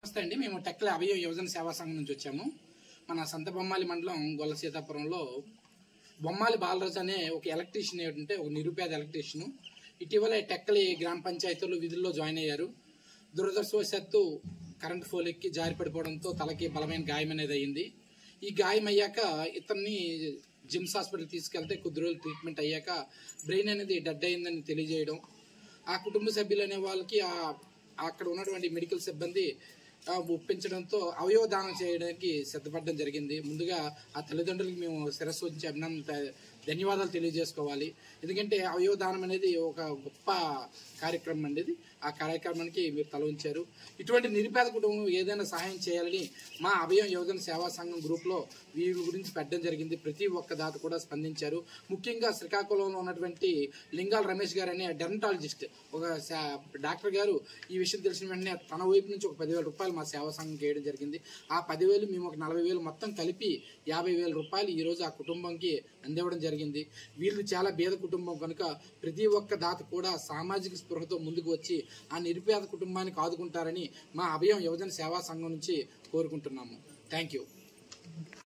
నమస్తే అండి. మేము టెక్కలి అభయ యువజన సేవా సంఘం నుంచి వచ్చాము. మన సంత బొమ్మాలి మండలం గొల్ల సీతాపురంలో బొమ్మాలి బాలరాజు అనే ఒక ఎలక్ట్రీషియన్ ఏంటంటే ఒక నిరుపేద ఎలక్ట్రీషియన్ ఇటీవలే టెక్కలి గ్రామ పంచాయతీలో విధుల్లో జాయిన్ అయ్యారు. దురదృష్టవశాత్తు కరెంటు పోల్ ఎక్కి జారి పడిపోవడంతో తలకి బలమైన గాయం అనేది అయింది. ఈ గాయం అయ్యాక ఇతన్ని జిమ్స్ హాస్పిటల్ తీసుకెళ్తే కొద్ది రోజులు ట్రీట్మెంట్ అయ్యాక బ్రెయిన్ అనేది డెడ్ అయిందని తెలియజేయడం, ఆ కుటుంబ సభ్యులు అనే వాళ్ళకి అక్కడ ఉన్నటువంటి మెడికల్ సిబ్బంది ఒప్పించడంతో అవయవ దానం చేయడానికి సిద్ధపడడం జరిగింది. ముందుగా ఆ తల్లిదండ్రులకి మేము శిరస్సు ఉంచి ధన్యవాదాలు తెలియజేసుకోవాలి. ఎందుకంటే అవయవ దానం అనేది ఒక గొప్ప కార్యక్రమం అండి. ఆ కార్యక్రమానికి మీరు తల ఉంచారు. ఇటువంటి నిరుపేద కుటుంబం ఏదైనా సహాయం చేయాలని మా అభయం యువజన సేవా సంఘం గ్రూప్లో వీరి గురించి పెట్టడం జరిగింది. ప్రతి ఒక్క దాత కూడా స్పందించారు. ముఖ్యంగా శ్రీకాకుళంలో ఉన్నటువంటి లింగాల రమేష్ గారు అనే డెర్మటాలజిస్ట్ ఒక డాక్టర్ గారు ఈ విషయం తెలిసిన వెంటనే తన వైపు నుంచి ఒక 10,000 రూపాయలు మా సేవా సంఘం చేయడం జరిగింది. ఆ 10,000 మేము ఒక 40,000 మొత్తం కలిపి 50,000 రూపాయలు ఈరోజు ఆ కుటుంబంకి అందివ్వడం జరిగింది. వీళ్ళు చాలా పేద కుటుంబం కనుక ప్రతి ఒక్క దాత కూడా సామాజిక స్పృహతో ముందుకు వచ్చి ఆ నిరుపేద కుటుంబానికి ఆదుకుంటారని మా అభయం యువజన సేవా సంఘం నుంచి కోరుకుంటున్నాము. Thank you.